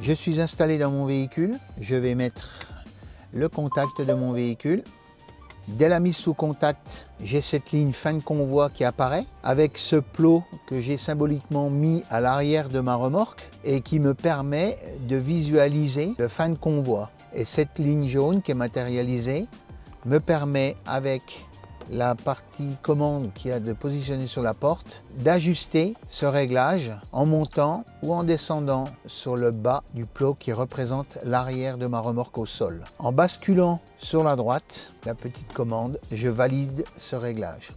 Je suis installé dans mon véhicule, je vais mettre le contact de mon véhicule. Dès la mise sous contact, j'ai cette ligne fin de convoi qui apparaît avec ce plot que j'ai symboliquement mis à l'arrière de ma remorque et qui me permet de visualiser le fin de convoi. Et cette ligne jaune qui est matérialisée me permet, avec la partie commande qu'il y a de positionner sur la porte, d'ajuster ce réglage en montant ou en descendant sur le bas du plot qui représente l'arrière de ma remorque au sol. En basculant sur la droite, la petite commande, je valide ce réglage.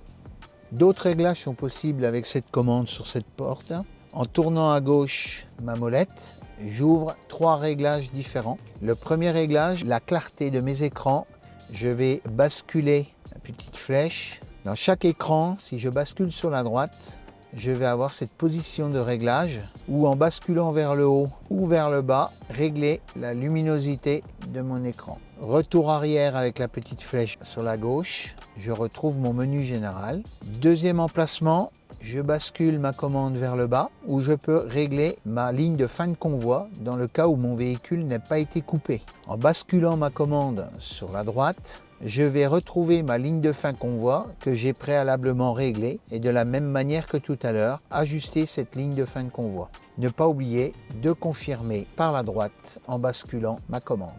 D'autres réglages sont possibles avec cette commande sur cette porte. En tournant à gauche ma molette, j'ouvre 3 réglages différents. Le premier réglage, la clarté de mes écrans, je vais basculer la petite flèche. Dans chaque écran, si je bascule sur la droite, je vais avoir cette position de réglage où, en basculant vers le haut ou vers le bas, régler la luminosité de mon écran. Retour arrière avec la petite flèche sur la gauche, je retrouve mon menu général. Deuxième emplacement, je bascule ma commande vers le bas où je peux régler ma ligne de fin de convoi dans le cas où mon véhicule n'a pas été coupé. En basculant ma commande sur la droite, je vais retrouver ma ligne de fin convoi que j'ai préalablement réglée et de la même manière que tout à l'heure, ajuster cette ligne de fin de convoi. Ne pas oublier de confirmer par la droite en basculant ma commande.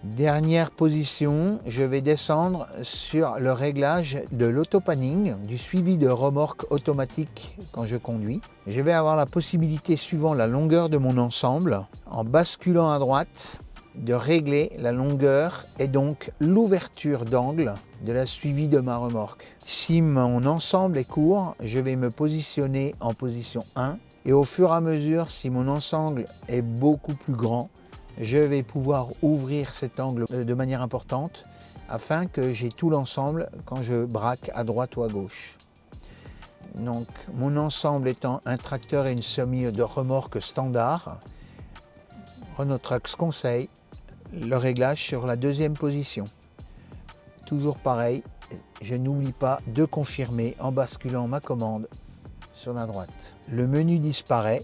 Dernière position, je vais descendre sur le réglage de l'auto-panning, du suivi de remorque automatique quand je conduis. Je vais avoir la possibilité, suivant la longueur de mon ensemble, en basculant à droite, de régler la longueur et donc l'ouverture d'angle de la suivi de ma remorque. Si mon ensemble est court, je vais me positionner en position 1 et au fur et à mesure, si mon ensemble est beaucoup plus grand, je vais pouvoir ouvrir cet angle de manière importante afin que j'ai tout l'ensemble quand je braque à droite ou à gauche. Donc mon ensemble étant un tracteur et une semi de remorque standard, Renault Trucks conseille le réglage sur la deuxième position. Toujours pareil, je n'oublie pas de confirmer en basculant ma commande sur la droite. Le menu disparaît,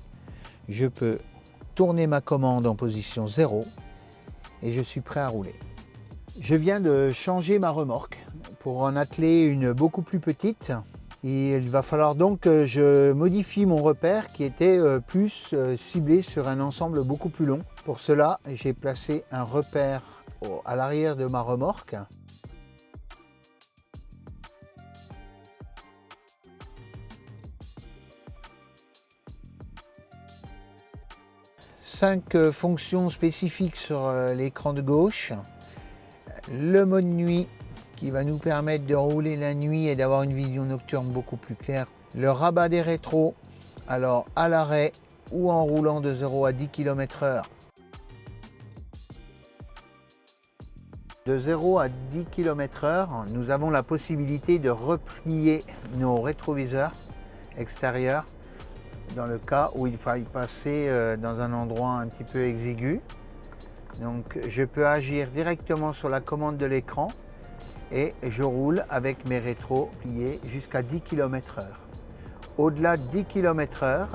je peux tourner ma commande en position 0 et je suis prêt à rouler. Je viens de changer ma remorque pour en atteler une beaucoup plus petite et il va falloir donc que je modifie mon repère qui était plus ciblé sur un ensemble beaucoup plus long. Pour cela, j'ai placé un repère à l'arrière de ma remorque. Cinq fonctions spécifiques sur l'écran de gauche. Le mode nuit qui va nous permettre de rouler la nuit et d'avoir une vision nocturne beaucoup plus claire. Le rabat des rétros, alors à l'arrêt ou en roulant de 0 à 10 km/h. De 0 à 10 km/h, nous avons la possibilité de replier nos rétroviseurs extérieurs dans le cas où il faille passer dans un endroit un petit peu exigu. Donc je peux agir directement sur la commande de l'écran et je roule avec mes rétros pliés jusqu'à 10 km/h. Au-delà de 10 km/h,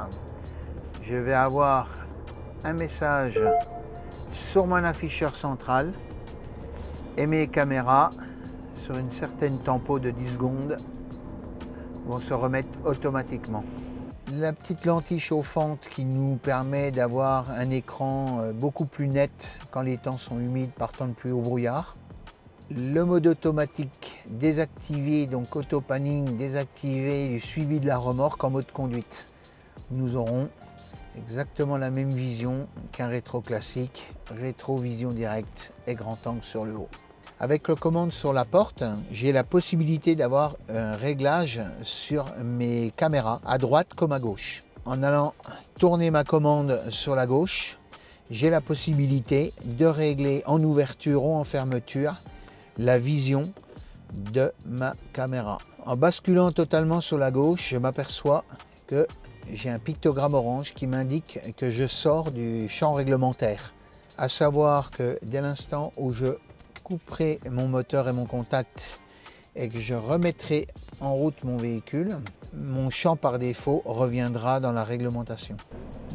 je vais avoir un message sur mon afficheur central et mes caméras sur une certaine tempo de 10 secondes vont se remettre automatiquement. La petite lentille chauffante qui nous permet d'avoir un écran beaucoup plus net quand les temps sont humides, partant le plus haut brouillard. Le mode automatique désactivé, donc auto-panning désactivé, du suivi de la remorque en mode conduite. Nous aurons exactement la même vision qu'un rétro classique, rétrovision directe et grand angle sur le haut. Avec le commande sur la porte, j'ai la possibilité d'avoir un réglage sur mes caméras, à droite comme à gauche. En allant tourner ma commande sur la gauche, j'ai la possibilité de régler en ouverture ou en fermeture la vision de ma caméra. En basculant totalement sur la gauche, je m'aperçois que j'ai un pictogramme orange qui m'indique que je sors du champ réglementaire. À savoir que dès l'instant où je couperai mon moteur et mon contact et que je remettrai en route mon véhicule, mon champ par défaut reviendra dans la réglementation.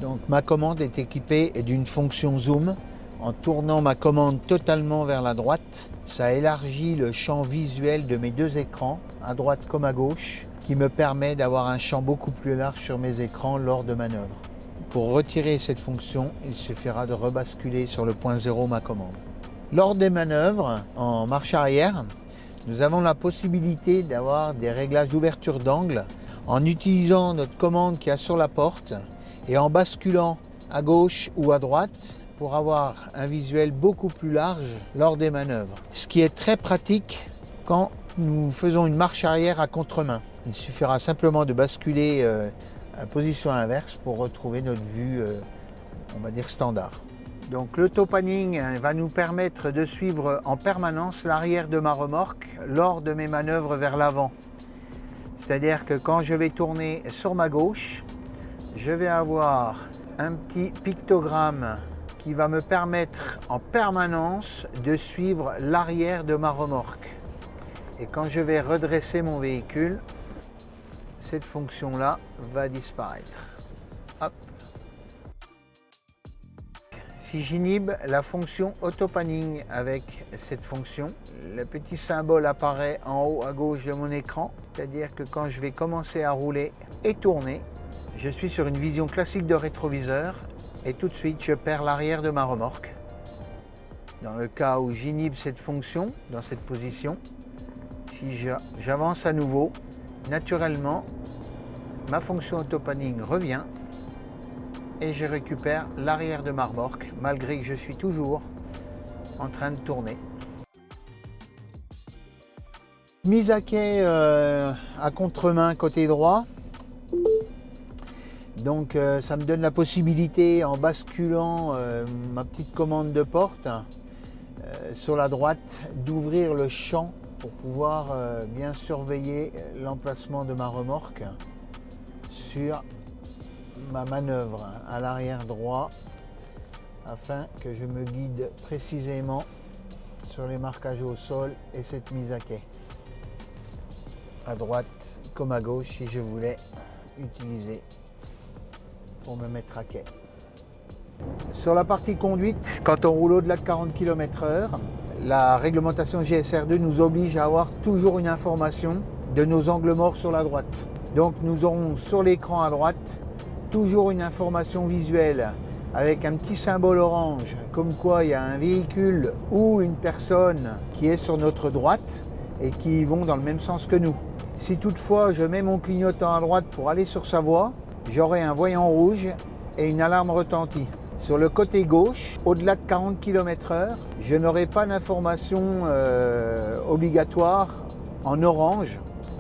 Donc ma commande est équipée d'une fonction zoom. En tournant ma commande totalement vers la droite, ça élargit le champ visuel de mes deux écrans, à droite comme à gauche, qui me permet d'avoir un champ beaucoup plus large sur mes écrans lors de manœuvres. Pour retirer cette fonction, il suffira de rebasculer sur le point 0 ma commande. Lors des manœuvres en marche arrière, nous avons la possibilité d'avoir des réglages d'ouverture d'angle en utilisant notre commande qu'il y a sur la porte et en basculant à gauche ou à droite pour avoir un visuel beaucoup plus large lors des manœuvres. Ce qui est très pratique quand nous faisons une marche arrière à contre-main. Il suffira simplement de basculer à la position inverse pour retrouver notre vue, on va dire standard. Donc l'auto-panning va nous permettre de suivre en permanence l'arrière de ma remorque lors de mes manœuvres vers l'avant. C'est-à-dire que quand je vais tourner sur ma gauche, je vais avoir un petit pictogramme qui va me permettre en permanence de suivre l'arrière de ma remorque. Et quand je vais redresser mon véhicule, cette fonction-là va disparaître. Hop. Si j'inhibe la fonction auto-panning avec cette fonction, le petit symbole apparaît en haut à gauche de mon écran, c'est-à-dire que quand je vais commencer à rouler et tourner, je suis sur une vision classique de rétroviseur et tout de suite je perds l'arrière de ma remorque. Dans le cas où j'inhibe cette fonction, dans cette position, si j'avance à nouveau, naturellement, ma fonction auto-panning revient et je récupère l'arrière de ma remorque malgré que je suis toujours en train de tourner. Mise à quai à contre-main côté droit. Donc ça me donne la possibilité, en basculant ma petite commande de porte sur la droite, d'ouvrir le champ pour pouvoir bien surveiller l'emplacement de ma remorque sur ma manœuvre à l'arrière droit afin que je me guide précisément sur les marquages au sol et cette mise à quai. À droite comme à gauche si je voulais utiliser pour me mettre à quai. Sur la partie conduite, quand on roule au-delà de 40 km/h, la réglementation GSR2 nous oblige à avoir toujours une information de nos angles morts sur la droite. Donc nous aurons sur l'écran à droite toujours une information visuelle avec un petit symbole orange, comme quoi il y a un véhicule ou une personne qui est sur notre droite et qui vont dans le même sens que nous. Si toutefois je mets mon clignotant à droite pour aller sur sa voie, j'aurai un voyant rouge et une alarme retentit. Sur le côté gauche, au-delà de 40 km/h, je n'aurai pas d'information obligatoire en orange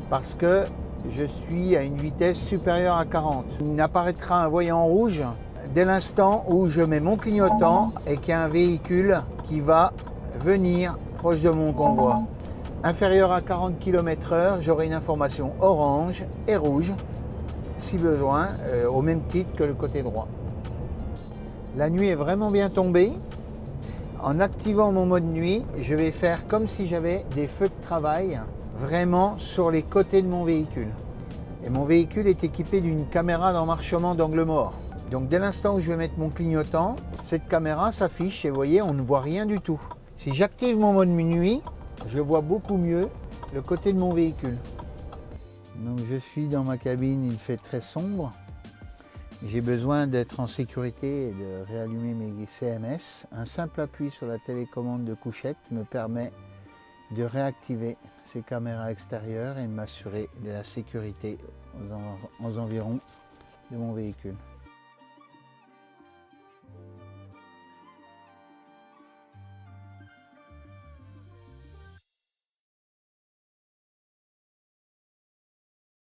parce que je suis à une vitesse supérieure à 40. Il n'apparaîtra un voyant rouge dès l'instant où je mets mon clignotant et qu'il y a un véhicule qui va venir proche de mon convoi. Inférieur à 40 km/h, j'aurai une information orange et rouge, si besoin, au même titre que le côté droit. La nuit est vraiment bien tombée. En activant mon mode nuit, je vais faire comme si j'avais des feux de travail vraiment sur les côtés de mon véhicule. Et mon véhicule est équipé d'une caméra d'emmarchement d'angle mort. Donc dès l'instant où je vais mettre mon clignotant, cette caméra s'affiche et vous voyez, on ne voit rien du tout. Si j'active mon mode nuit, je vois beaucoup mieux le côté de mon véhicule. Donc je suis dans ma cabine, il fait très sombre. J'ai besoin d'être en sécurité et de réallumer mes CMS. Un simple appui sur la télécommande de couchette me permet de réactiver ces caméras extérieures et de m'assurer de la sécurité aux environs de mon véhicule.